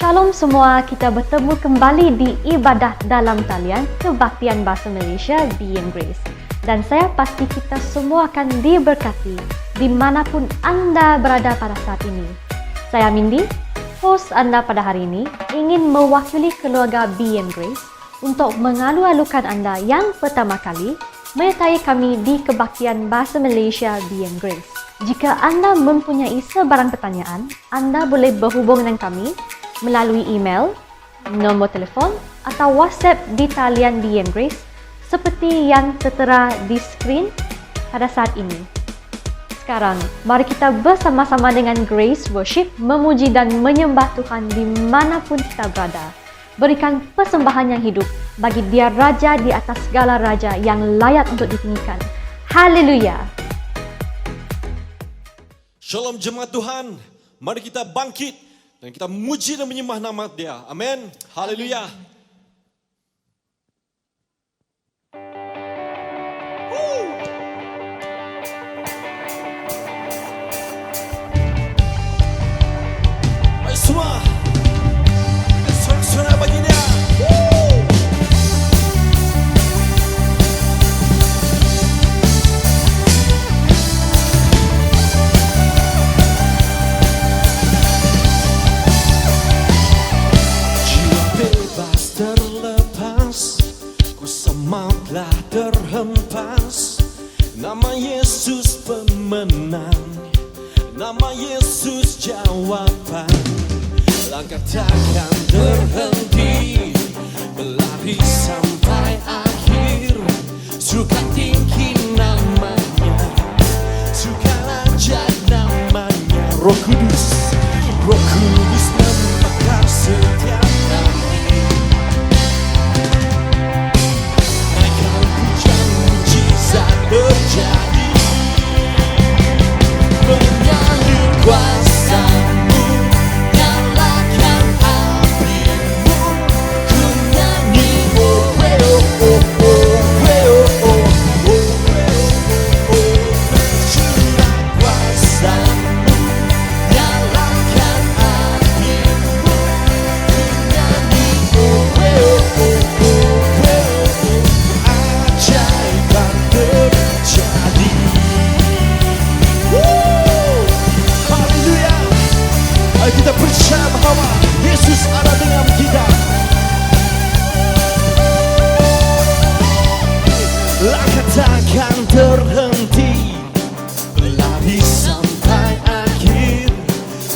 Shalom semua, kita bertemu kembali di ibadah dalam talian Kebaktian Bahasa Malaysia Be and Grace. Dan saya pasti kita semua akan diberkati dimanapun anda berada pada saat ini. Saya Mindy, host anda pada hari ini, ingin mewakili keluarga Be and Grace untuk mengalu-alukan anda yang pertama kali menyertai kami di Kebaktian Bahasa Malaysia Be and Grace. Jika anda mempunyai sebarang pertanyaan, anda boleh berhubung dengan kami melalui email, nombor telefon atau WhatsApp di talian Be and Grace seperti yang tertera di skrin pada saat ini. Sekarang, mari kita bersama-sama dengan Grace Worship memuji dan menyembah Tuhan dimanapun kita berada. Berikan persembahan yang hidup bagi Dia Raja di atas segala raja yang layak untuk ditinggikan. Haleluya! Shalom jemaat Tuhan, mari kita bangkit dan kita muji dan menyembah nama Dia. Amin. Haleluya. Baik semua, kita sorak-sorai bagi Dia. Telah terhempas, nama Yesus pemenang, nama Yesus jawaban. Langkah takkan terhenti, berlari sampai akhir. Suka tinggi namanya, suka ajaib namanya. Roh Kudus, Roh Kudus membakar setiap kami. Terjadi mengalir kuasa-Mu, nyalakan api-Mu, ku nyanyi oh oh oh oh oh oh oh. Curah kuasa-Mu, nyalakan api-Mu, ku nyanyi oh oh oh oh. Ajaiban terjadi. Haleluya. Ayo kita percaya bahwa Yesus ada dengan kita. Langkah takkan terhenti, berlari sampai akhir.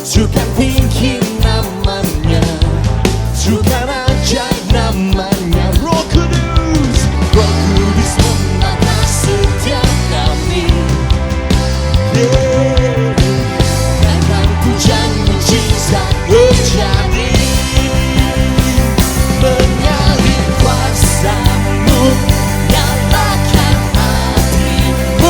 Sukan tinggi namanya, sukan ajaib namanya. Roh Kudus, Roh Kudus membakar setiap kami. Takkan pujian mujizat terjadi, mengalir kuasa-Mu, nyalakan api-Mu,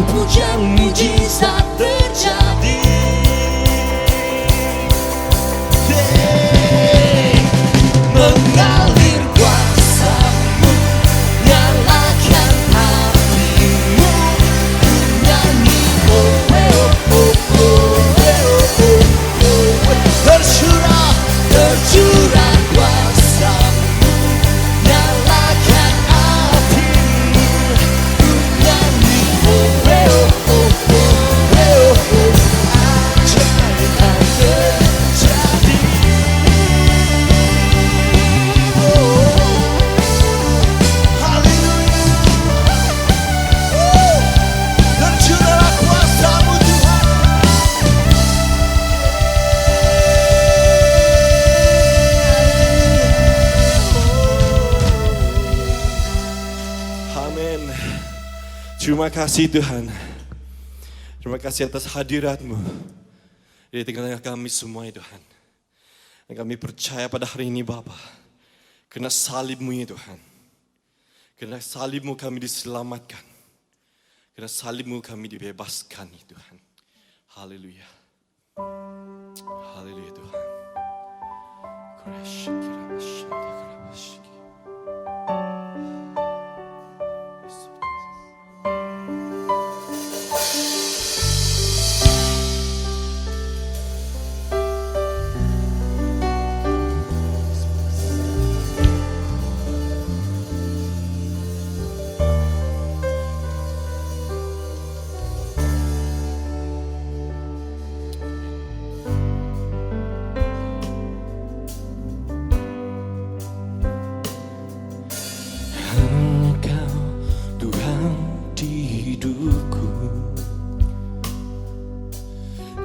pujian mujizat terjadi. Mengalir kuasa-Mu, nyalakan hatimu, ku nyanyi oh oh oh oh oh oh. Tercurah kuasa-Mu, nyalakan hatimu, ku nyanyi oh oh oh oh oh. Ajaib terjadi. Tercurahlah kuasa-Mu Tuhan. Amin. Terima kasih Tuhan. Terima kasih atas hadirat-Mu di tengah-tengah kami semua ya Tuhan. Dan kami percaya pada hari ini Bapa, karena salib-Mu ya Tuhan. Karena salib-Mu kami diselamatkan. Karena salib-Mu kami dibebaskan ya Tuhan. Haleluya. Haleluya Tuhan. Engkau Tuhan di hidupku,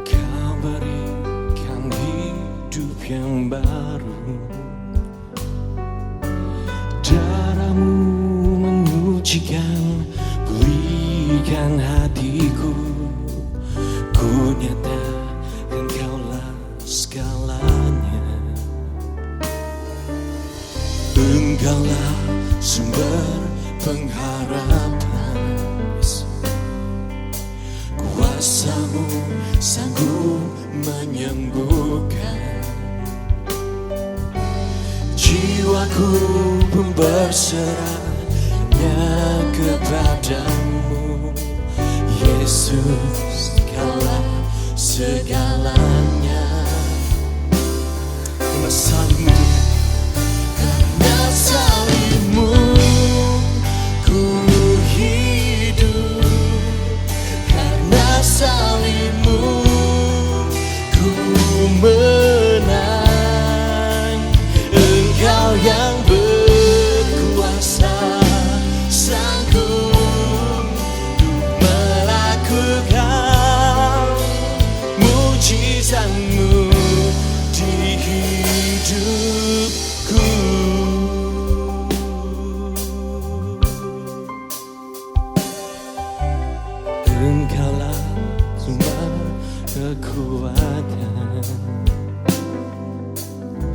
Kau berikan hidup yang baru. Darah-Mu menyucikan, pulihkan hatiku. Ku nyatakan Kaulah segalanya. Engkaulah sumber pengharapan. Kuasa-Mu sanggup menyembuhkan. Jiwaku pun berserah hanya kepadamu. Yesus, Kaulah segalanya. Karena salib-Mu, karena salib-Mu ku hidup. Karena salib-Mu ku menang. Engkau yang berkuasa, sanggup untuk melakukan mujizat-Mu di hidupku. Engkaulah sumber kekuatan.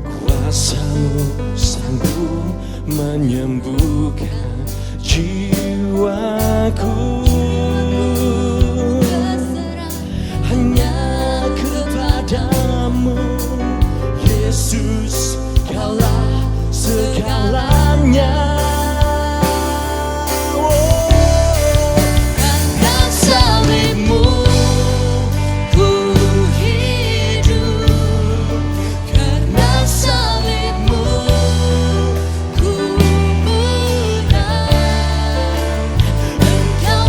Kuasa-Mu sanggup menyembuhkan jiwaku. Hanya kepadamu, Yesus, Kaulah segalanya. Karena salib-Mu ku hidup. Karena salib-Mu ku menang. Engkau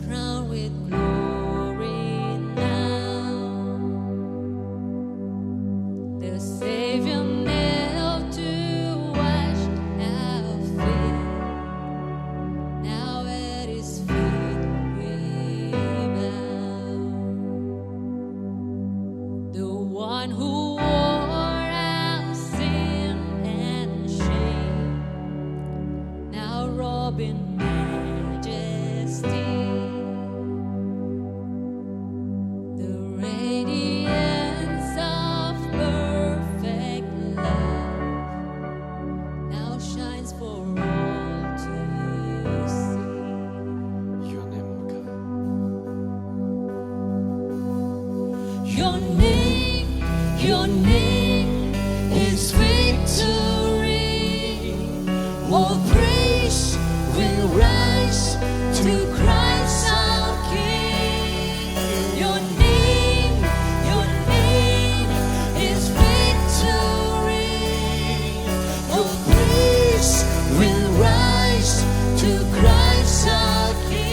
crowned with glory now. The Savior knelt to wash our feet. Now at His feet we bow. The one who wore our sin and shame, now robed in majesty. The radiance of perfect love now shines for all to see. Your name, oh God. Your name is victory. All praise will rise to Christ our King. Your name is victory. All praise will rise to Christ our King.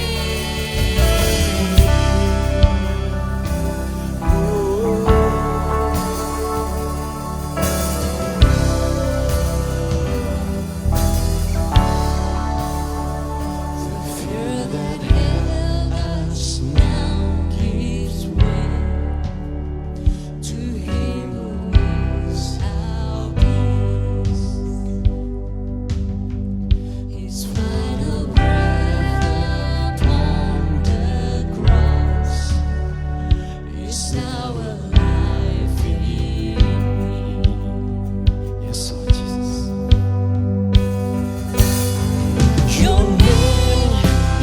Fear that held us now gives way to Him who is our peace. His final breath upon the cross is now alive in me. Yes, Lord Jesus.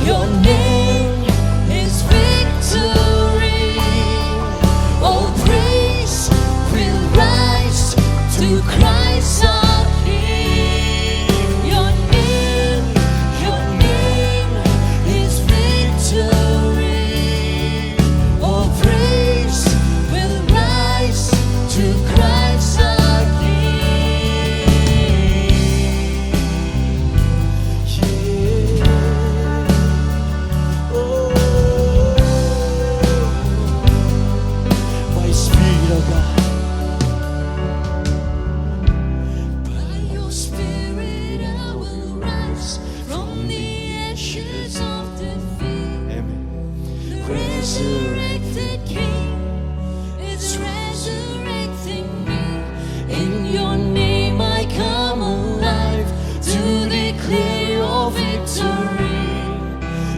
Your name is victory. All praise will rise to Christ our King. Your name is victory. All praise will rise to Christ our King. By Spirit, oh God. By your Spirit I will rise from the ashes of defeat. Amen. The resurrected King is resurrecting me. In your name I come alive to declare your victory.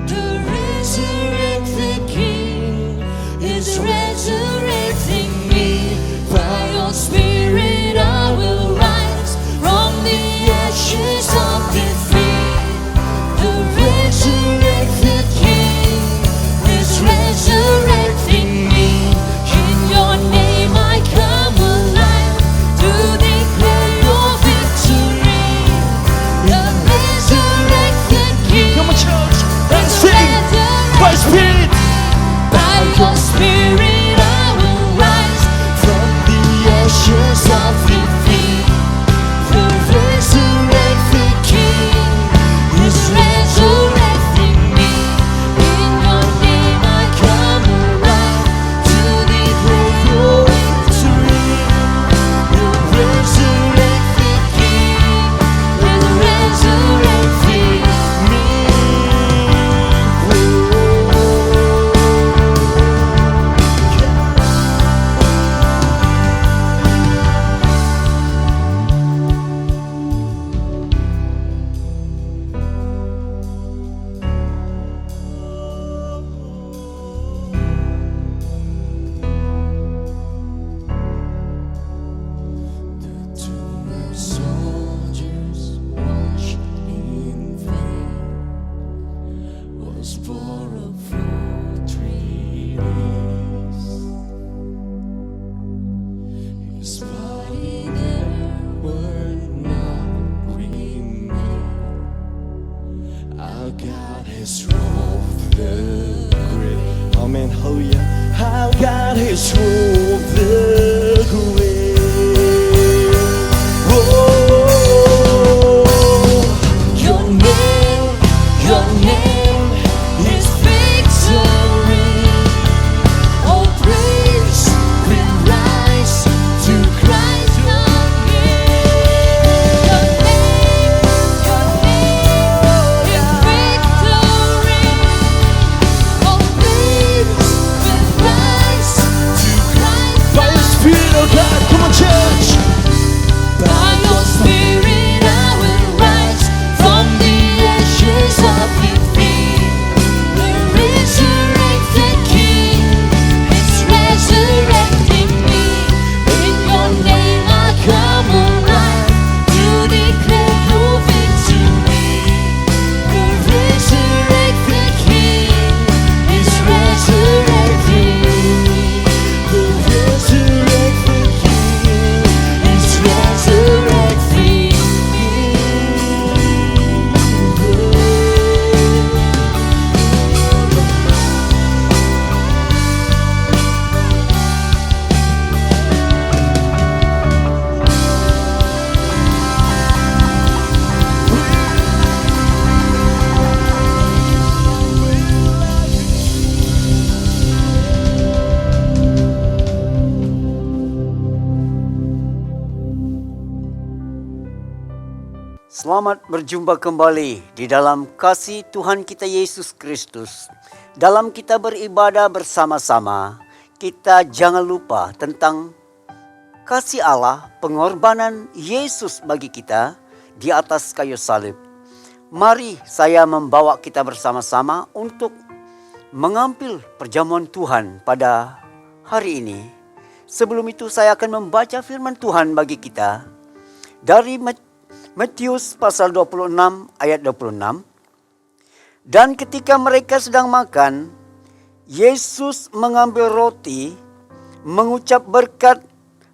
The resurrected King is resurrecting me. By your Spirit I will rise from the ashes of defeat. The resurrected King is resurrecting me. In your name I come alive to declare your victory. The resurrected King Come on, church. Let's is sing. By resurrecting Spirit. by your Spirit I will rise from the ashes of defeat. The resurrected King is resurrecting me. In your name I come alive to declare your victory. The resurrected King is resurrecting me. Soldiers washed in vain was for a full 3 days. His body there were not remain. Our God has rolled the grave. Amen. Hallelujah. Our God has rolled the grave. Your name is victory. Selamat berjumpa kembali di dalam kasih Tuhan kita Yesus Kristus. Dalam kita beribadah bersama-sama, kita jangan lupa tentang kasih Allah, pengorbanan Yesus bagi kita di atas kayu salib. Mari saya membawa kita bersama-sama untuk mengambil perjamuan Tuhan pada hari ini. Sebelum itu saya akan membaca firman Tuhan bagi kita dari Matius pasal 26 ayat 26. Dan ketika mereka sedang makan, Yesus mengambil roti, mengucap berkat,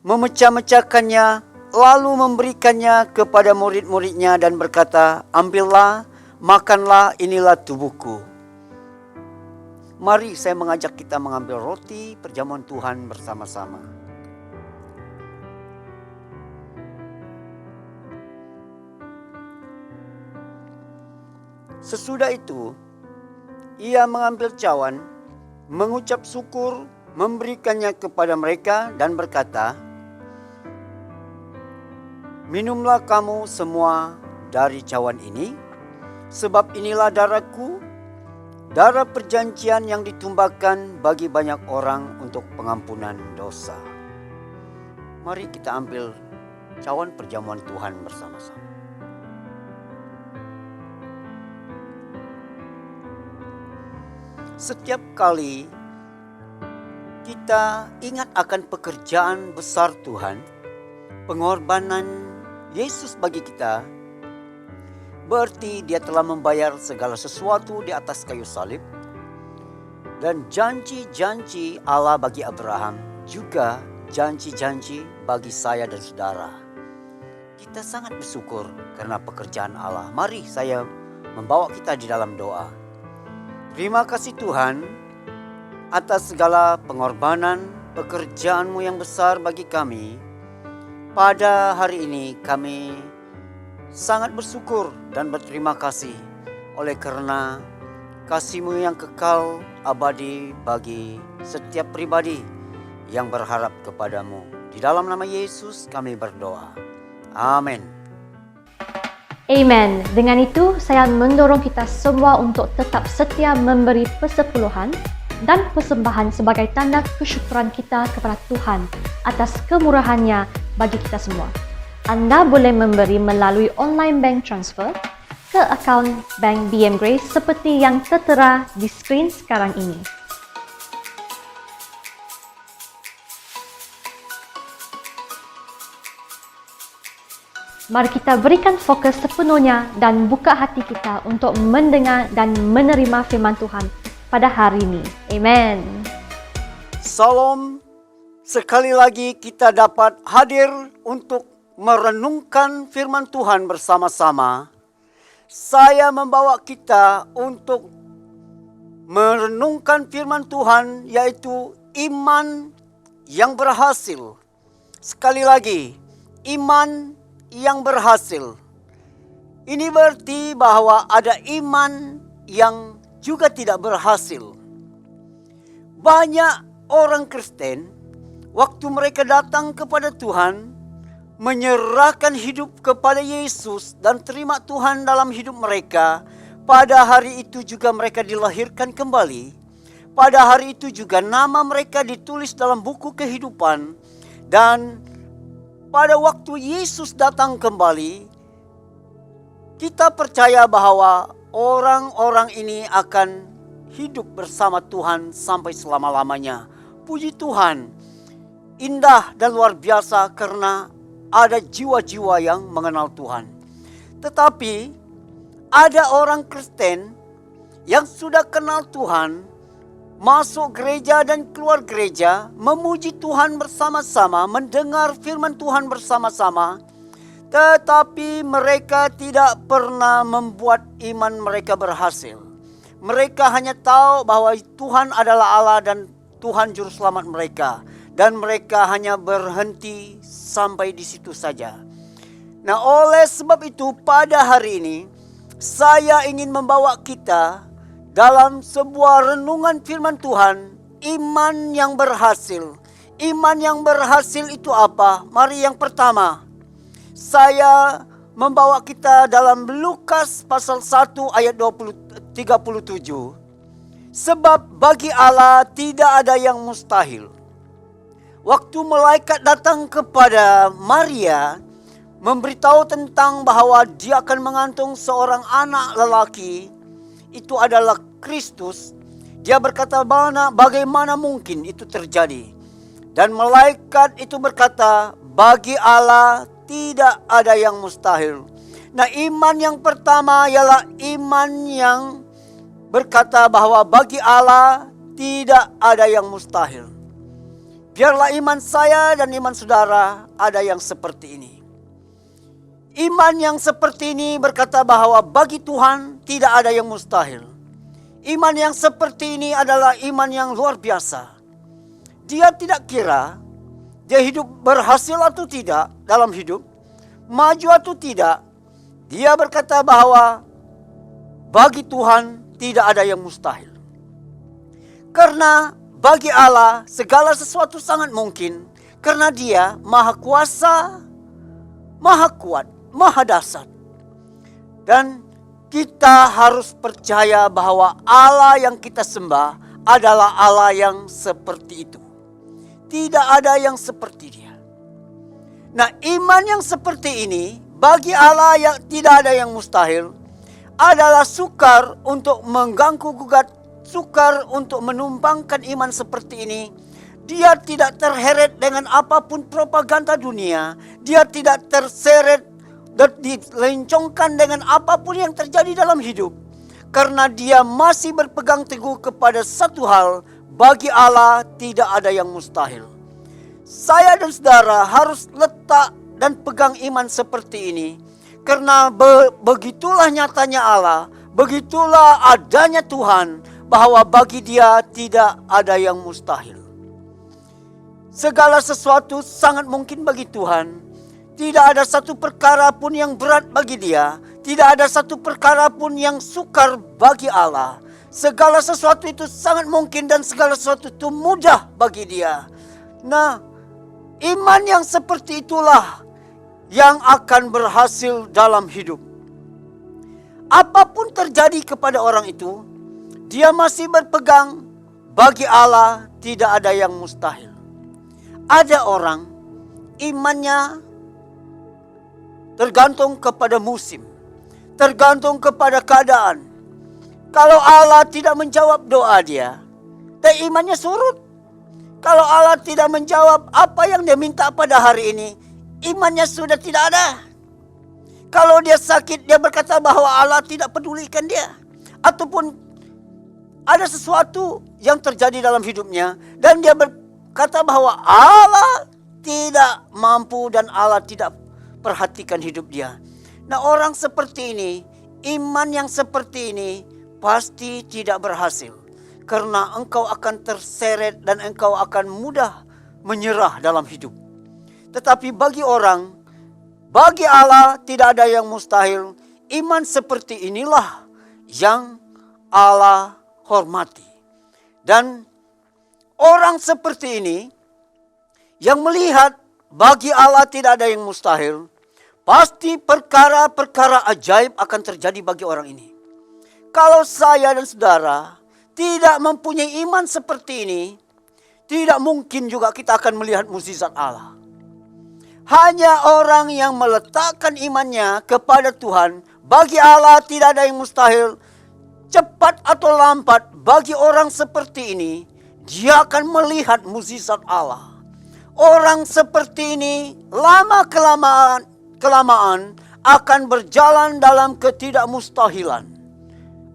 memecah-mecahkannya, lalu memberikannya kepada murid-muridnya dan berkata, "Ambillah, makanlah, inilah tubuhku." Mari saya mengajak kita mengambil roti perjamuan Tuhan bersama-sama. Sesudah itu, ia mengambil cawan, mengucap syukur, memberikannya kepada mereka dan berkata, "Minumlah kamu semua dari cawan ini, sebab inilah darahku, darah perjanjian yang ditumpahkan bagi banyak orang untuk pengampunan dosa." Mari kita ambil cawan perjamuan Tuhan bersama-sama. Setiap kali kita ingat akan pekerjaan besar Tuhan, pengorbanan Yesus bagi kita, berarti Dia telah membayar segala sesuatu di atas kayu salib. Dan janji-janji Allah bagi Abraham juga janji-janji bagi saya dan saudara. Kita sangat bersyukur karena pekerjaan Allah. Mari saya membawa kita di dalam doa. Terima kasih Tuhan atas segala pengorbanan, pekerjaan-Mu yang besar bagi kami. Pada hari ini kami sangat bersyukur dan berterima kasih oleh karena kasih-Mu yang kekal abadi bagi setiap pribadi yang berharap kepadamu. Di dalam nama Yesus kami berdoa. Amin. Amen. Dengan itu, saya mendorong kita semua untuk tetap setia memberi persepuluhan dan persembahan sebagai tanda kesyukuran kita kepada Tuhan atas kemurahannya bagi kita semua. Anda boleh memberi melalui online bank transfer ke akaun Bank BM Grace seperti yang tertera di skrin sekarang ini. Mari kita berikan fokus sepenuhnya dan buka hati kita untuk mendengar dan menerima firman Tuhan pada hari ini. Amen. Salam, sekali lagi kita dapat hadir untuk merenungkan firman Tuhan bersama-sama. Saya membawa kita untuk merenungkan firman Tuhan, yaitu iman yang berhasil. Sekali lagi, iman yang berhasil. Ini berarti bahwa ada iman yang juga tidak berhasil. Banyak orang Kristen, waktu mereka datang kepada Tuhan, menyerahkan hidup kepada Yesus dan terima Tuhan dalam hidup mereka, pada hari itu juga mereka dilahirkan kembali. Pada hari itu juga nama mereka ditulis dalam buku kehidupan. Dan pada waktu Yesus datang kembali, kita percaya bahwa orang-orang ini akan hidup bersama Tuhan sampai selama-lamanya. Puji Tuhan, indah dan luar biasa karena ada jiwa-jiwa yang mengenal Tuhan. Tetapi ada orang Kristen yang sudah kenal Tuhan, masuk gereja dan keluar gereja, memuji Tuhan bersama-sama, mendengar firman Tuhan bersama-sama, tetapi mereka tidak pernah membuat iman mereka berhasil. Mereka hanya tahu bahwa Tuhan adalah Allah dan Tuhan juru selamat mereka, dan mereka hanya berhenti sampai di situ saja. Nah, oleh sebab itu pada hari ini saya ingin membawa kita dalam sebuah renungan firman Tuhan, iman yang berhasil. Iman yang berhasil itu apa? Mari yang pertama, saya membawa kita dalam Lukas pasal 1 ayat 37. Sebab bagi Allah tidak ada yang mustahil. Waktu malaikat datang kepada Maria, memberitahu tentang bahwa dia akan mengandung seorang anak lelaki, itu adalah Kristus. Dia berkata, bagaimana mungkin itu terjadi? Dan malaikat itu berkata, bagi Allah tidak ada yang mustahil. Nah, iman yang pertama ialah iman yang berkata bahwa bagi Allah tidak ada yang mustahil. Biarlah iman saya dan iman saudara ada yang seperti ini. Iman yang seperti ini berkata bahwa bagi Tuhan tidak ada yang mustahil. Iman yang seperti ini adalah iman yang luar biasa. Dia tidak kira dia hidup berhasil atau tidak dalam hidup, maju atau tidak. Dia berkata bahwa bagi Tuhan tidak ada yang mustahil. Karena bagi Allah segala sesuatu sangat mungkin. Karena dia maha kuasa, maha kuat, maha dahsyat. Dan kita harus percaya bahwa Allah yang kita sembah adalah Allah yang seperti itu. Tidak ada yang seperti dia. Nah, iman yang seperti ini bagi Allah yang tidak ada yang mustahil adalah sukar untuk mengganggu gugat, sukar untuk menumbangkan iman seperti ini. Dia tidak terheret dengan apapun propaganda dunia. Dia tidak terseret dan dilencongkan dengan apapun yang terjadi dalam hidup. Karena dia masih berpegang teguh kepada satu hal, bagi Allah tidak ada yang mustahil. Saya dan saudara harus letak dan pegang iman seperti ini. Karena begitulah nyatanya Allah, begitulah adanya Tuhan, bahwa bagi dia tidak ada yang mustahil. Segala sesuatu sangat mungkin bagi Tuhan. Tidak ada satu perkara pun yang berat bagi dia. Tidak ada satu perkara pun yang sukar bagi Allah. Segala sesuatu itu sangat mungkin dan segala sesuatu itu mudah bagi dia. Nah, iman yang seperti itulah yang akan berhasil dalam hidup. Apapun terjadi kepada orang itu, dia masih berpegang, bagi Allah tidak ada yang mustahil. Ada orang imannya tergantung kepada musim, tergantung kepada keadaan. Kalau Allah tidak menjawab doa dia, dan imannya surut. Kalau Allah tidak menjawab apa yang dia minta pada hari ini, imannya sudah tidak ada. Kalau dia sakit, dia berkata bahwa Allah tidak pedulikan dia. Ataupun ada sesuatu yang terjadi dalam hidupnya, dan dia berkata bahwa Allah tidak mampu dan Allah tidak perhatikan hidup dia. Nah, orang seperti ini, iman yang seperti ini pasti tidak berhasil. Karena engkau akan terseret dan engkau akan mudah menyerah dalam hidup. Tetapi bagi Allah tidak ada yang mustahil. Iman seperti inilah yang Allah hormati. Dan orang seperti ini yang melihat bagi Allah tidak ada yang mustahil, pasti perkara-perkara ajaib akan terjadi bagi orang ini. Kalau saya dan saudara tidak mempunyai iman seperti ini, tidak mungkin juga kita akan melihat mukjizat Allah. Hanya orang yang meletakkan imannya kepada Tuhan, bagi Allah tidak ada yang mustahil. Cepat atau lambat, bagi orang seperti ini, dia akan melihat mukjizat Allah. Orang seperti ini lama-kelamaan akan berjalan dalam ketidakmustahilan.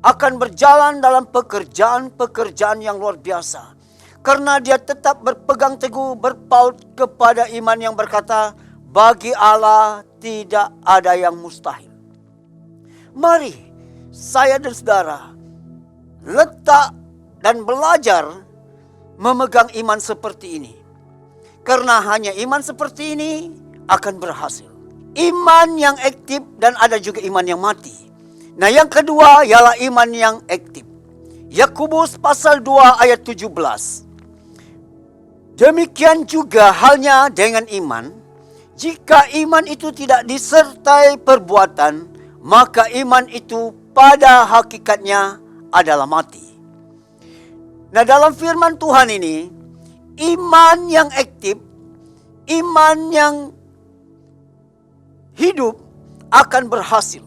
Akan berjalan dalam pekerjaan-pekerjaan yang luar biasa. Karena dia tetap berpegang teguh, berpaut kepada iman yang berkata, bagi Allah tidak ada yang mustahil. Mari saya dan saudara letak dan belajar memegang iman seperti ini. Karena hanya iman seperti ini akan berhasil. Iman yang aktif dan ada juga iman yang mati. Nah, yang kedua ialah iman yang aktif. Yakobus pasal 2 ayat 17. Demikian juga halnya dengan iman Jika iman itu tidak disertai perbuatan, maka iman itu pada hakikatnya adalah mati. Nah, dalam firman Tuhan ini, iman yang aktif, iman yang hidup akan berhasil.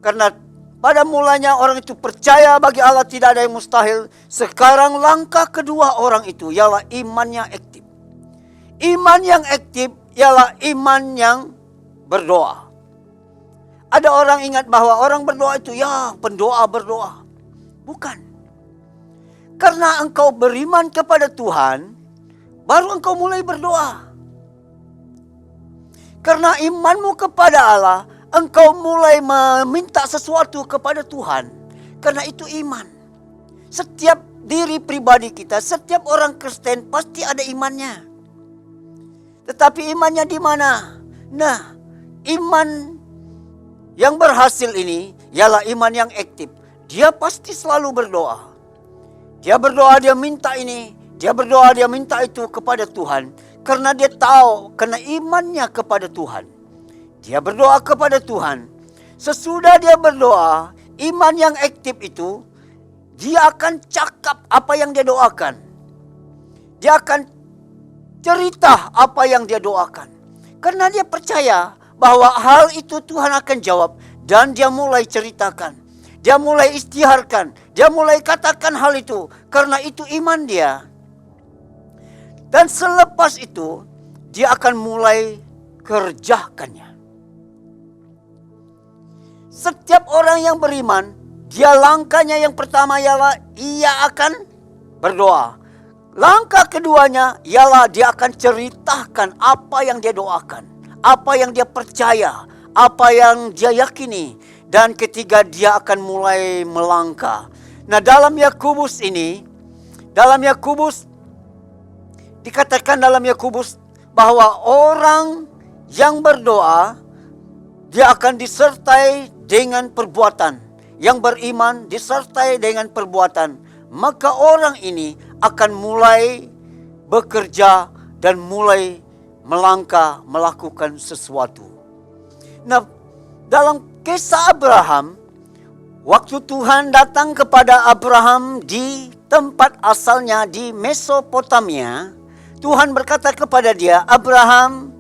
Karena pada mulanya orang itu percaya bagi Allah tidak ada yang mustahil. Sekarang langkah kedua orang itu ialah imannya aktif. Iman yang aktif ialah iman yang berdoa. Ada orang ingat bahwa orang berdoa itu ya pendoa berdoa. Bukan. Karena engkau beriman kepada Tuhan, baru engkau mulai berdoa. Karena imanmu kepada Allah, engkau mulai meminta sesuatu kepada Tuhan. Karena itu iman. Setiap diri pribadi kita, setiap orang Kristen pasti ada imannya. Tetapi imannya di mana? Nah, iman yang berhasil ini ialah iman yang aktif. Dia pasti selalu berdoa. Dia berdoa, dia minta ini. Dia berdoa, dia minta itu kepada Tuhan. Karena dia tahu, karena imannya kepada Tuhan. Dia berdoa kepada Tuhan. Sesudah dia berdoa, iman yang aktif itu, dia akan cakap apa yang dia doakan. Dia akan cerita apa yang dia doakan. Karena dia percaya bahwa hal itu Tuhan akan jawab. Dan dia mulai ceritakan. Dia mulai istiharkan. Dia mulai katakan hal itu. Karena itu iman dia. Dan selepas itu, dia akan mulai kerjakannya. Setiap orang yang beriman, dia langkahnya yang pertama ialah ia akan berdoa. Langkah keduanya ialah dia akan ceritakan apa yang dia doakan. Apa yang dia percaya. Apa yang dia yakini. Dan ketiga dia akan mulai melangkah. Nah, dalam Yakobus ini, dikatakan dalam Yakobus bahwa orang yang berdoa, dia akan disertai dengan perbuatan. Yang beriman disertai dengan perbuatan. Maka orang ini akan mulai bekerja dan mulai melangkah melakukan sesuatu. Nah, dalam kisah Abraham, waktu Tuhan datang kepada Abraham di tempat asalnya di Mesopotamia, Tuhan berkata kepada dia, Abraham,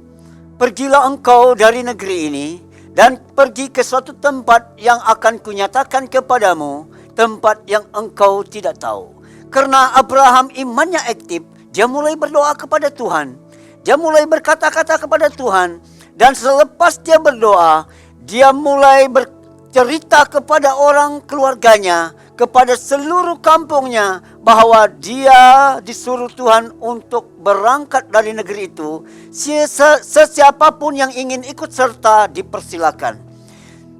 pergilah engkau dari negeri ini dan pergi ke suatu tempat yang akan kunyatakan kepadamu, tempat yang engkau tidak tahu. Karena Abraham imannya aktif, dia mulai berdoa kepada Tuhan. Dia mulai berkata-kata kepada Tuhan. Dan selepas dia berdoa, dia mulai bercerita kepada orang keluarganya, kepada seluruh kampungnya, bahwa dia disuruh Tuhan untuk berangkat dari negeri itu. Sesiapapun yang ingin ikut serta dipersilakan.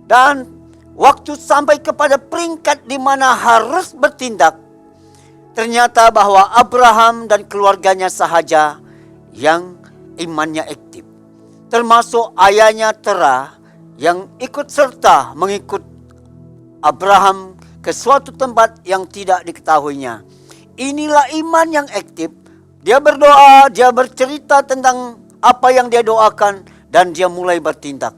Dan waktu sampai kepada peringkat di mana harus bertindak, ternyata bahwa Abraham dan keluarganya sahaja yang imannya aktif. Termasuk ayahnya Terah yang ikut serta mengikut Abraham ke suatu tempat yang tidak diketahuinya. Inilah iman yang aktif. Dia berdoa, dia bercerita tentang apa yang dia doakan dan dia mulai bertindak.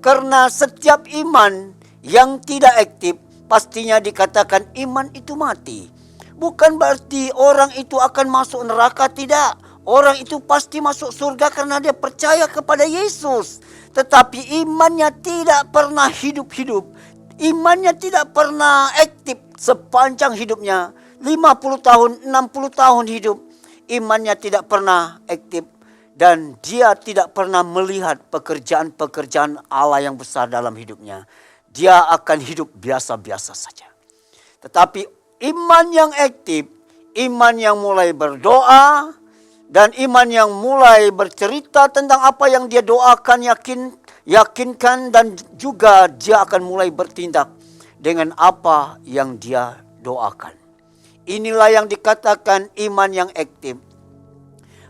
Karena setiap iman yang tidak aktif pastinya dikatakan iman itu mati. Bukan berarti orang itu akan masuk neraka, tidak. Orang itu pasti masuk surga karena dia percaya kepada Yesus. Tetapi imannya tidak pernah hidup-hidup. Imannya tidak pernah aktif sepanjang hidupnya. 50 tahun, 60 tahun hidup. Imannya tidak pernah aktif. Dan dia tidak pernah melihat pekerjaan-pekerjaan Allah yang besar dalam hidupnya. Dia akan hidup biasa-biasa saja. Tetapi iman yang aktif, iman yang mulai berdoa, dan iman yang mulai bercerita tentang apa yang dia doakan, yakinkan, dan juga dia akan mulai bertindak dengan apa yang dia doakan. Inilah yang dikatakan iman yang aktif.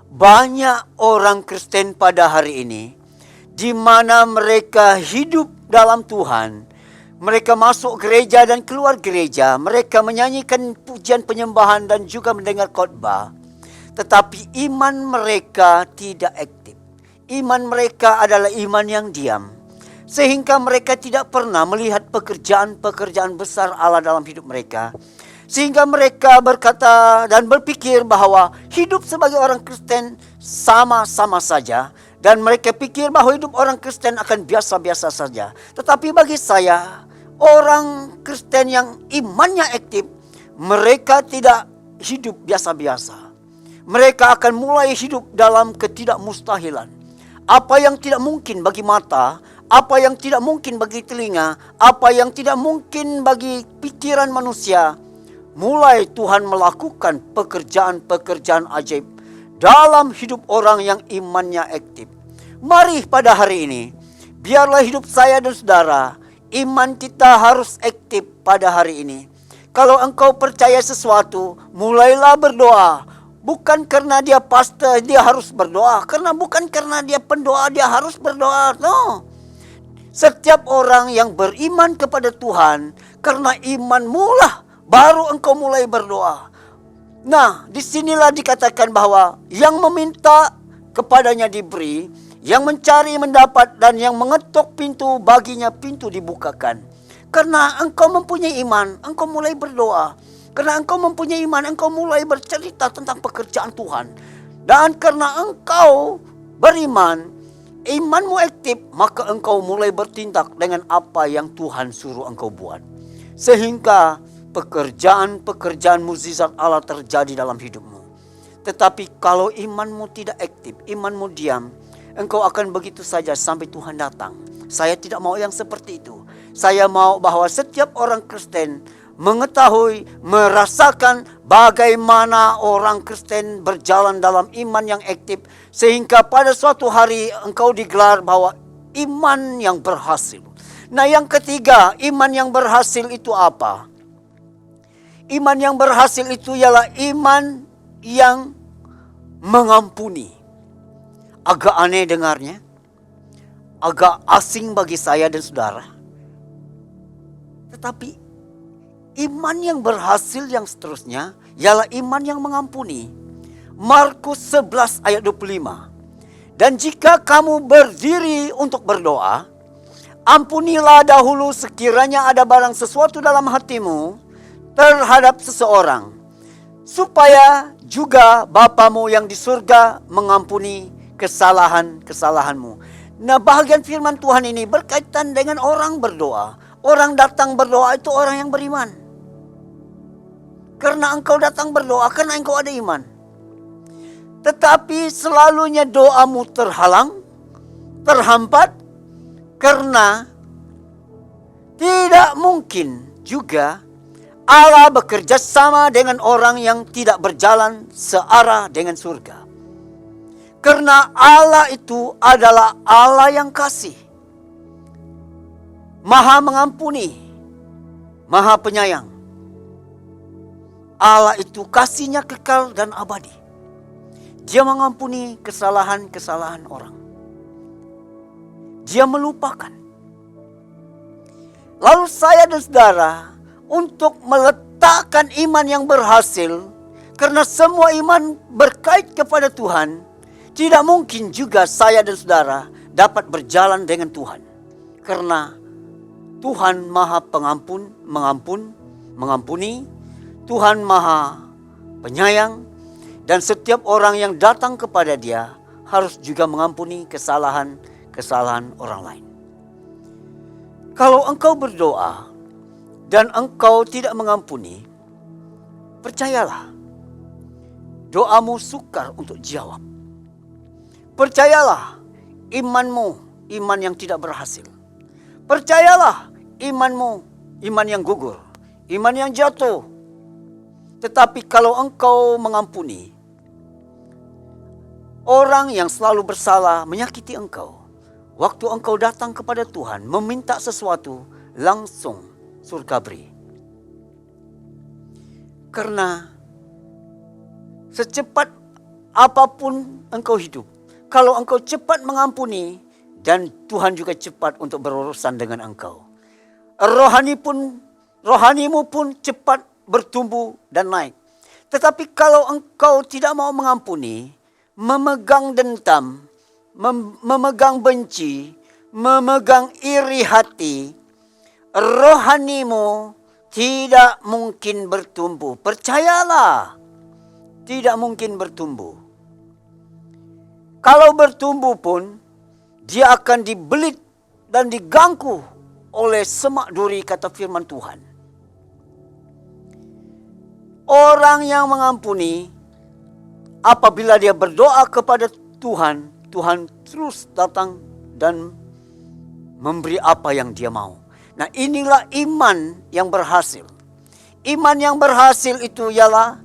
Banyak orang Kristen pada hari ini, di mana mereka hidup dalam Tuhan, mereka masuk gereja dan keluar gereja, mereka menyanyikan pujian penyembahan dan juga mendengar khotbah. Tetapi iman mereka tidak aktif. iman mereka adalah iman yang diam. Sehingga mereka tidak pernah melihat pekerjaan-pekerjaan besar Allah dalam hidup mereka. Sehingga mereka berkata dan berpikir bahwa hidup sebagai orang Kristen sama-sama saja. Dan mereka pikir bahwa hidup orang Kristen akan biasa-biasa saja. Tetapi bagi saya, orang Kristen yang imannya aktif, mereka tidak hidup biasa-biasa. Mereka akan mulai hidup dalam ketidakmustahilan. Apa yang tidak mungkin bagi mata, apa yang tidak mungkin bagi telinga, apa yang tidak mungkin bagi pikiran manusia, mulai Tuhan melakukan pekerjaan-pekerjaan ajaib dalam hidup orang yang imannya aktif. Mari pada hari ini, biarlah hidup saya dan saudara, iman kita harus aktif pada hari ini. Kalau engkau percaya sesuatu, mulailah berdoa. Bukan karena dia pastor, dia harus berdoa. Bukan karena dia pendoa, dia harus berdoa. No. Setiap orang yang beriman kepada Tuhan, karena imanmu lah, baru engkau mulai berdoa. Nah, disinilah dikatakan bahwa yang meminta kepadanya diberi, yang mencari mendapat, dan yang mengetuk pintu baginya pintu dibukakan. Karena engkau mempunyai iman, engkau mulai berdoa. Karena engkau mempunyai iman, engkau mulai bercerita tentang pekerjaan Tuhan. Dan karena engkau beriman, imanmu aktif, maka engkau mulai bertindak dengan apa yang Tuhan suruh engkau buat. Sehingga pekerjaan-pekerjaan mukjizat Allah terjadi dalam hidupmu. Tetapi kalau imanmu tidak aktif, imanmu diam, engkau akan begitu saja sampai Tuhan datang. Saya tidak mau yang seperti itu. Saya mau bahwa setiap orang Kristen mengetahui, merasakan bagaimana orang Kristen berjalan dalam iman yang aktif. Sehingga pada suatu hari engkau digelar bahwa iman yang berhasil. Nah, yang ketiga, iman yang berhasil itu apa? Iman yang berhasil itu ialah iman yang mengampuni. Agak aneh dengarnya. Agak asing bagi saya dan saudara. Tetapi iman yang berhasil yang seterusnya ialah iman yang mengampuni. Markus 11 ayat 25. Dan jika kamu berdiri untuk berdoa, ampunilah dahulu sekiranya ada barang sesuatu dalam hatimu terhadap seseorang, supaya juga Bapamu yang di surga mengampuni kesalahan-kesalahanmu. Nah, bahagian firman Tuhan ini berkaitan dengan orang berdoa. Orang datang berdoa itu orang yang beriman. Karena engkau datang berdoa, karena engkau ada iman. Tetapi selalunya doamu terhalang, terhambat, karena tidak mungkin juga Allah bekerja sama dengan orang yang tidak berjalan searah dengan surga. Karena Allah itu adalah Allah yang kasih, Maha mengampuni, Maha penyayang. Allah itu kasihnya kekal dan abadi. Dia mengampuni kesalahan-kesalahan orang. Dia melupakan. Lalu saya dan saudara, untuk meletakkan iman yang berhasil, karena semua iman berkait kepada Tuhan, tidak mungkin juga saya dan saudara dapat berjalan dengan Tuhan. Karena Tuhan Maha mengampuni, Tuhan Maha penyayang, dan setiap orang yang datang kepada Dia harus juga mengampuni kesalahan-kesalahan orang lain. Kalau engkau berdoa dan engkau tidak mengampuni, percayalah, doamu sukar untuk dijawab. Percayalah, imanmu iman yang tidak berhasil. Percayalah, imanmu iman yang gugur, iman yang jatuh. Tetapi kalau engkau mengampuni, orang yang selalu bersalah menyakiti engkau, waktu engkau datang kepada Tuhan meminta sesuatu, langsung surga beri. Karena secepat apapun engkau hidup, kalau engkau cepat mengampuni, dan Tuhan juga cepat untuk berurusan dengan engkau. Rohanimu pun cepat bertumbuh dan naik. Tetapi kalau engkau tidak mau mengampuni, memegang dendam, memegang benci, memegang iri hati, rohanimu tidak mungkin bertumbuh. Percayalah, tidak mungkin bertumbuh. Kalau bertumbuh pun, dia akan dibelit dan diganggu oleh semak duri, kata firman Tuhan. Orang yang mengampuni, apabila dia berdoa kepada Tuhan, Tuhan terus datang dan memberi apa yang dia mau. Nah, inilah iman yang berhasil. Iman yang berhasil itu ialah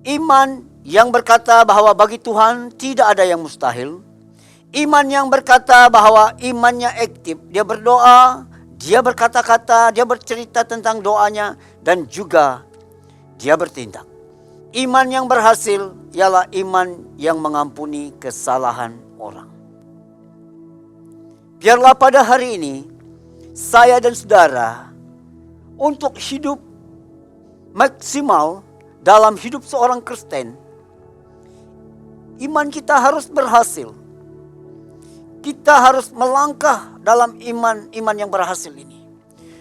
iman yang berkata bahwa bagi Tuhan tidak ada yang mustahil. Iman yang berkata bahwa imannya aktif. Dia berdoa, dia berkata-kata, dia bercerita tentang doanya, dan juga dia bertindak. Iman yang berhasil ialah iman yang mengampuni kesalahan orang. Biarlah pada hari ini, saya dan saudara, untuk hidup maksimal dalam hidup seorang Kristen, iman kita harus berhasil. Kita harus melangkah dalam iman yang berhasil ini.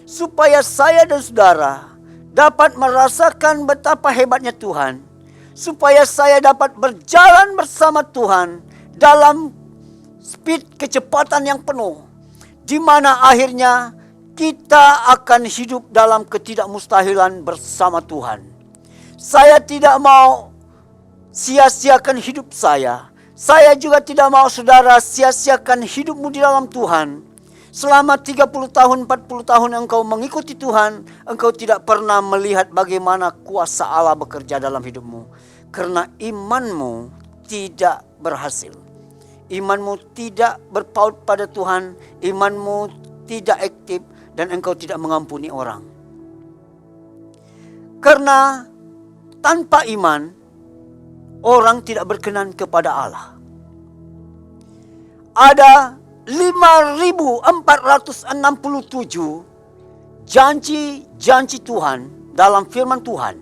Supaya saya dan saudara dapat merasakan betapa hebatnya Tuhan. Supaya saya dapat berjalan bersama Tuhan dalam speed kecepatan yang penuh. Di mana akhirnya kita akan hidup dalam ketidakmustahilan bersama Tuhan. Saya tidak mau sia-siakan hidup saya. Saya juga tidak mau saudara sia-siakan hidupmu di dalam Tuhan. Selama 30 tahun, 40 tahun engkau mengikuti Tuhan, engkau tidak pernah melihat bagaimana kuasa Allah bekerja dalam hidupmu. Karena imanmu tidak berhasil. Imanmu tidak berpaut pada Tuhan, imanmu tidak aktif, dan engkau tidak mengampuni orang. Karena tanpa iman, orang tidak berkenan kepada Allah. Ada 5.467 janji-janji Tuhan dalam firman Tuhan.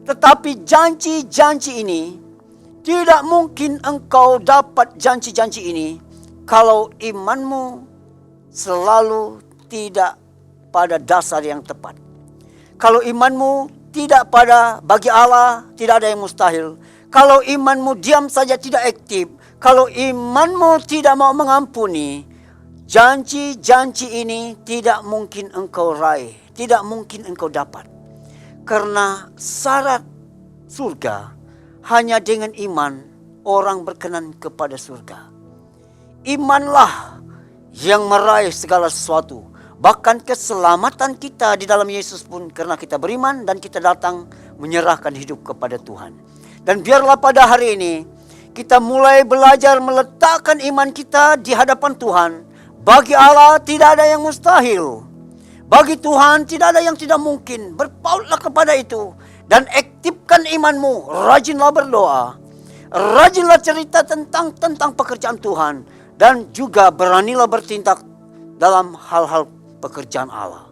Tetapi janji-janji ini tidak mungkin engkau dapat janji-janji ini kalau imanmu selalu tidak pada dasar yang tepat. Kalau imanmu tidak pada bagi Allah, tidak ada yang mustahil. Kalau imanmu diam saja tidak aktif, kalau imanmu tidak mau mengampuni, janji-janji ini tidak mungkin engkau raih, tidak mungkin engkau dapat. Karena syarat surga hanya dengan iman orang berkenan kepada surga. Imanlah yang meraih segala sesuatu. Bahkan keselamatan kita di dalam Yesus pun karena kita beriman dan kita datang menyerahkan hidup kepada Tuhan. Dan biarlah pada hari ini kita mulai belajar meletakkan iman kita di hadapan Tuhan. Bagi Allah tidak ada yang mustahil. Bagi Tuhan tidak ada yang tidak mungkin. Berpautlah kepada itu. Dan aktifkan imanmu, rajinlah berdoa, rajinlah cerita tentang pekerjaan Tuhan, dan juga beranilah bertindak dalam hal-hal pekerjaan Allah.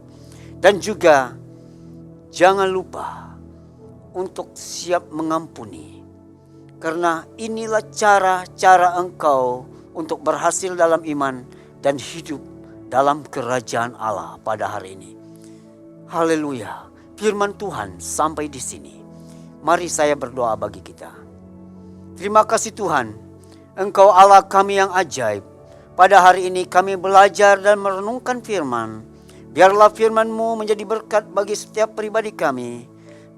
Dan juga jangan lupa untuk siap mengampuni, karena inilah cara-cara engkau untuk berhasil dalam iman dan hidup dalam kerajaan Allah pada hari ini. Haleluya. Firman Tuhan sampai di sini. Mari saya berdoa bagi kita. Terima kasih Tuhan, Engkau Allah kami yang ajaib. Pada hari ini kami belajar dan merenungkan firman. Biarlah firman-Mu menjadi berkat bagi setiap pribadi kami.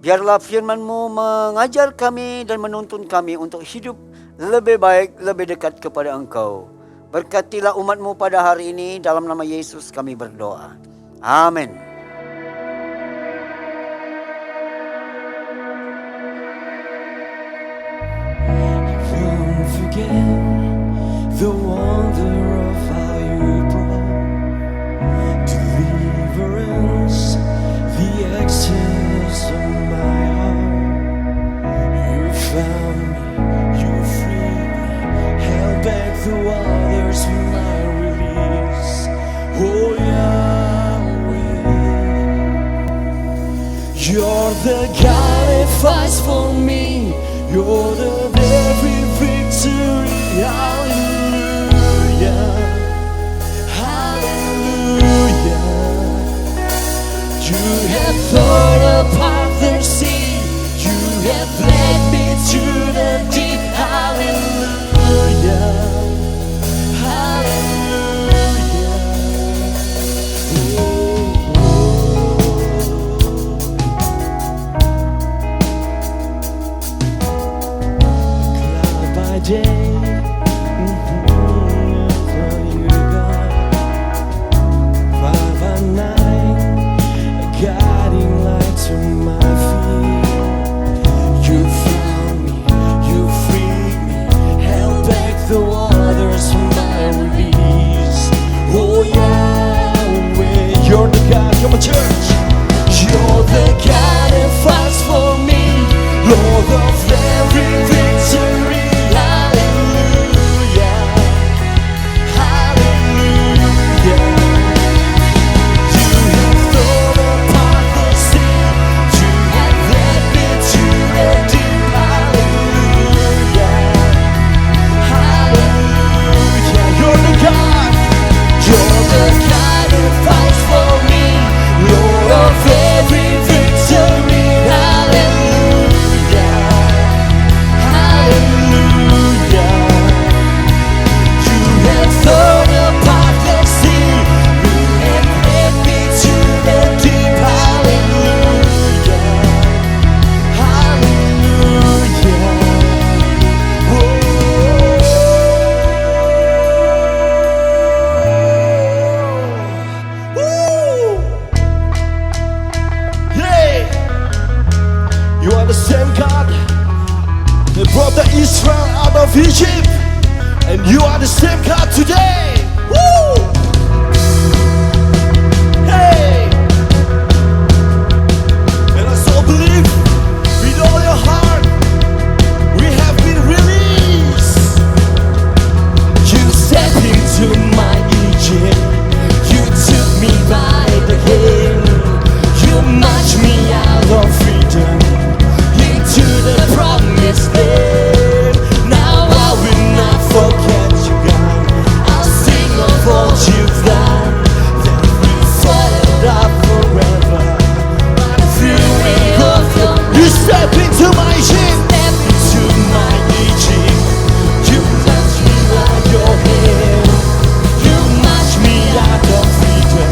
Biarlah firman-Mu mengajar kami dan menuntun kami untuk hidup lebih baik, lebih dekat kepada Engkau. Berkatilah umat-Mu pada hari ini, dalam nama Yesus kami berdoa. Amin. The wonder of how you brought deliverance, the excess of my heart. You found me, you freed me, held back the waters for my release. Oh Yahweh, you're the God that fights for me. You're the very victory victory. Hallelujah. Hallelujah. You have torn apart the sea. You have led me to the deep. Hallelujah. Hallelujah. Cloud by day, you got fire by night, a guiding light to my feet. You found me, you freed me, held back the waters from my release. Oh Yahweh, you're the God, come on church. You're the God that fights for me, Lord of every victory. Hallelujah, hallelujah. You have torn apart the sea, you have led me to the deep. Hallelujah, hallelujah. You're the God that fights for me, Lord of every victory. Hallelujah, hallelujah. You have torn apart the sea, you have led me to the deep. Hallelujah, hallelujah. Woo! Yeah! You are the same God that brought the Israel out of Egypt, and you are the same God today. Woo! Hey! And I so believe with all your heart we have been released. You stepped into my Egypt, you took me by the hand, you marched me out of freedom into the promised land. Now I will not forget you, God. I'll sing of all you've done. That we followed up forever. By the fury of your you step into my Egypt. Step into my Egypt. You touch me like your hand. You march me out of freedom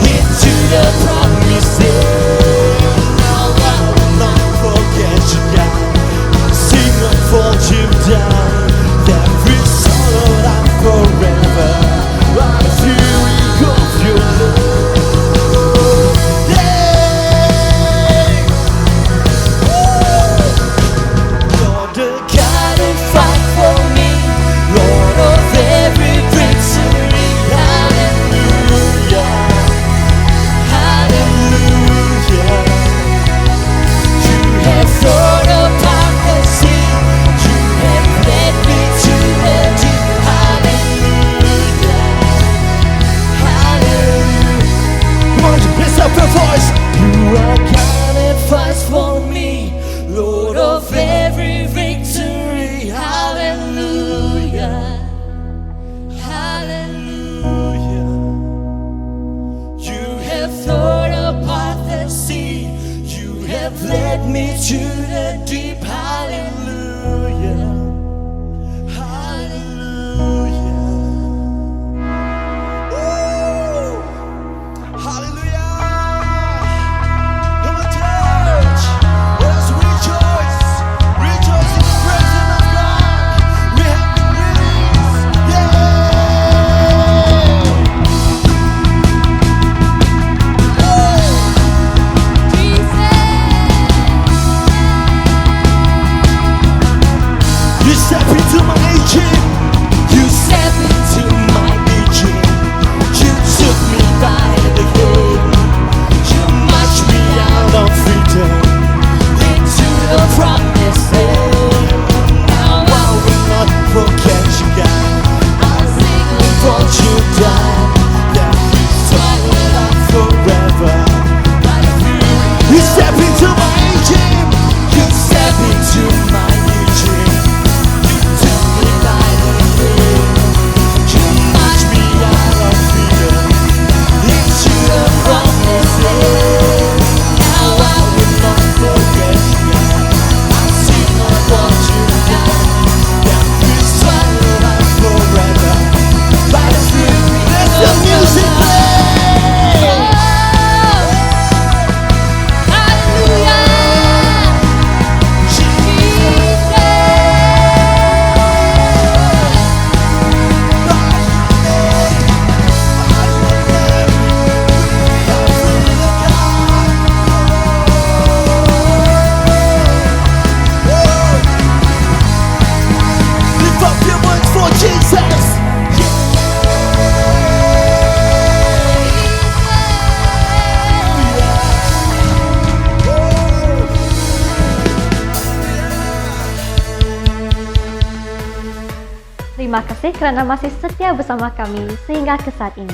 into the promised land. Now I will not forget you, God. Sing of all you've done. That we followed up forever. By the fury of your love. Yeah! You're the God that fight for me, Lord of every victory. Hallelujah, hallelujah. You have torn apart the sea, you have led me to the deep. Hallelujah, hallelujah. Come on, raise up your voice. You are God that fights for me, Lord of every victory. Hallelujah, hallelujah. You have torn apart the sea, you have led me to the deep. Hallelujah, hallelujah. Woo! Hallelujah. Come on, church. Let us rejoice. Rejoice in the presence of God. We have been released. Yeah. Terima kasih kerana masih setia bersama kami sehingga ke saat ini.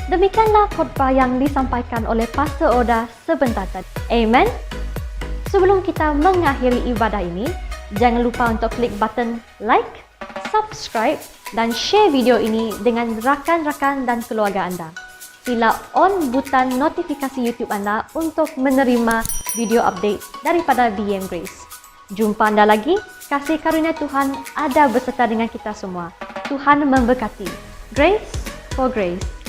Demikianlah khotbah yang disampaikan oleh Pastor Oda sebentar tadi. Amen. Sebelum kita mengakhiri ibadah ini, jangan lupa untuk klik button like, subscribe dan share video ini dengan rakan-rakan dan keluarga anda. Sila on butang notifikasi YouTube anda untuk menerima video update daripada BM Grace. Jumpa anda lagi. Kasih karunia Tuhan ada beserta dengan kita semua. Tuhan memberkati. Grace for grace.